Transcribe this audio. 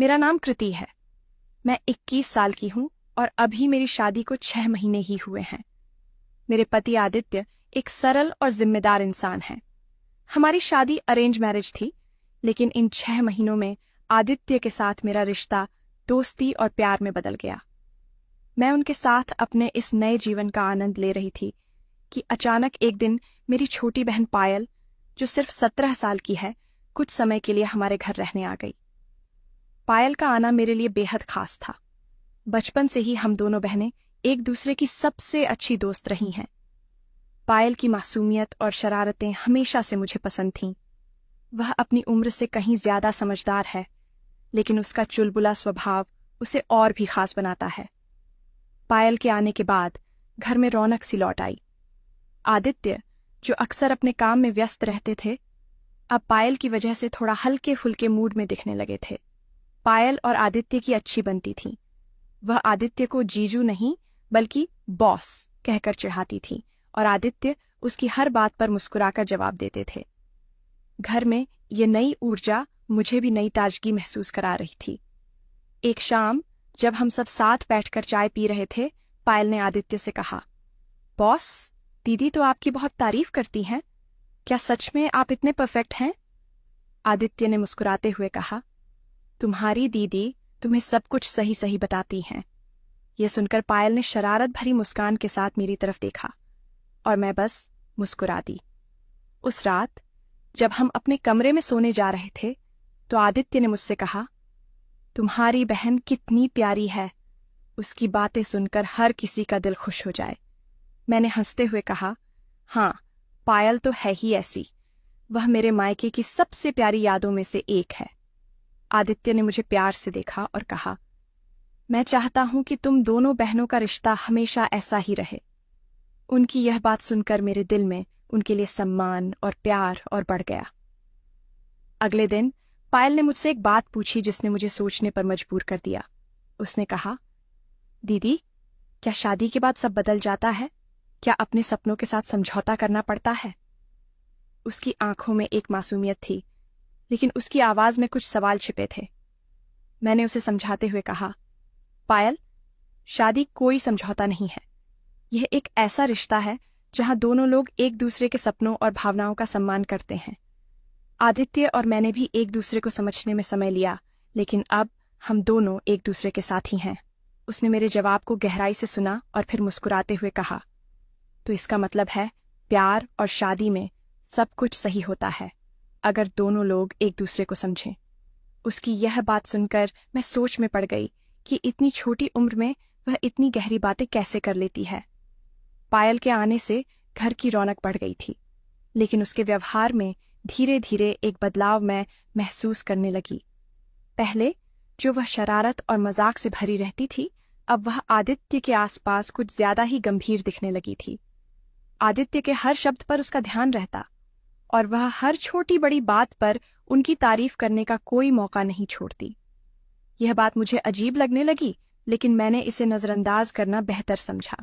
मेरा नाम कृति है। मैं 21 साल की हूँ और अभी मेरी शादी को 6 महीने ही हुए हैं। मेरे पति आदित्य एक सरल और जिम्मेदार इंसान हैं। हमारी शादी अरेंज मैरिज थी, लेकिन इन 6 महीनों में आदित्य के साथ मेरा रिश्ता दोस्ती और प्यार में बदल गया। मैं उनके साथ अपने इस नए जीवन का आनंद ले रही थी कि अचानक एक दिन मेरी छोटी बहन पायल, जो सिर्फ 17 साल की है, कुछ समय के लिए हमारे घर रहने आ गई। पायल का आना मेरे लिए बेहद खास था। बचपन से ही हम दोनों बहनें एक दूसरे की सबसे अच्छी दोस्त रही हैं। पायल की मासूमियत और शरारतें हमेशा से मुझे पसंद थीं। वह अपनी उम्र से कहीं ज्यादा समझदार है, लेकिन उसका चुलबुला स्वभाव उसे और भी खास बनाता है। पायल के आने के बाद घर में रौनक सी लौट आई। आदित्य, जो अक्सर अपने काम में व्यस्त रहते थे, अब पायल की वजह से थोड़ा हल्के फुल्के मूड में दिखने लगे थे। पायल और आदित्य की अच्छी बनती थी। वह आदित्य को जीजू नहीं बल्कि बॉस कहकर चिढ़ाती थी और आदित्य उसकी हर बात पर मुस्कुराकर जवाब देते थे। घर में ये नई ऊर्जा मुझे भी नई ताजगी महसूस करा रही थी। एक शाम जब हम सब साथ बैठकर चाय पी रहे थे, पायल ने आदित्य से कहा, बॉस, दीदी तो आपकी बहुत तारीफ करती हैं। क्या सच में आप इतने परफेक्ट हैं? आदित्य ने मुस्कुराते हुए कहा, तुम्हारी दीदी तुम्हें सब कुछ सही सही बताती हैं। यह सुनकर पायल ने शरारत भरी मुस्कान के साथ मेरी तरफ देखा और मैं बस मुस्कुरा दी। उस रात जब हम अपने कमरे में सोने जा रहे थे, तो आदित्य ने मुझसे कहा, तुम्हारी बहन कितनी प्यारी है। उसकी बातें सुनकर हर किसी का दिल खुश हो जाए। मैंने हंसते हुए कहा, हाँ, पायल तो है ही ऐसी। वह मेरे मायके की सबसे प्यारी यादों में से एक है। आदित्य ने मुझे प्यार से देखा और कहा, मैं चाहता हूं कि तुम दोनों बहनों का रिश्ता हमेशा ऐसा ही रहे। उनकी यह बात सुनकर मेरे दिल में उनके लिए सम्मान और प्यार और बढ़ गया। अगले दिन पायल ने मुझसे एक बात पूछी जिसने मुझे सोचने पर मजबूर कर दिया। उसने कहा, दीदी, क्या शादी के बाद सब बदल जाता है? क्या अपने सपनों के साथ समझौता करना पड़ता है? उसकी आंखों में एक मासूमियत थी, लेकिन उसकी आवाज में कुछ सवाल छिपे थे। मैंने उसे समझाते हुए कहा, पायल, शादी कोई समझौता नहीं है। यह एक ऐसा रिश्ता है जहां दोनों लोग एक दूसरे के सपनों और भावनाओं का सम्मान करते हैं। आदित्य और मैंने भी एक दूसरे को समझने में समय लिया, लेकिन अब हम दोनों एक दूसरे के साथी हैं। उसने मेरे जवाब को गहराई से सुना और फिर मुस्कुराते हुए कहा, तो इसका मतलब है प्यार और शादी में सब कुछ सही होता है अगर दोनों लोग एक दूसरे को समझें। उसकी यह बात सुनकर मैं सोच में पड़ गई कि इतनी छोटी उम्र में वह इतनी गहरी बातें कैसे कर लेती है। पायल के आने से घर की रौनक बढ़ गई थी, लेकिन उसके व्यवहार में धीरे धीरे एक बदलाव मैं महसूस करने लगी। पहले जो वह शरारत और मजाक से भरी रहती थी, अब वह आदित्य के आसपास कुछ ज्यादा ही गंभीर दिखने लगी थी। आदित्य के हर शब्द पर उसका ध्यान रहता और वह हर छोटी बड़ी बात पर उनकी तारीफ करने का कोई मौका नहीं छोड़ती। यह बात मुझे अजीब लगने लगी, लेकिन मैंने इसे नजरअंदाज करना बेहतर समझा।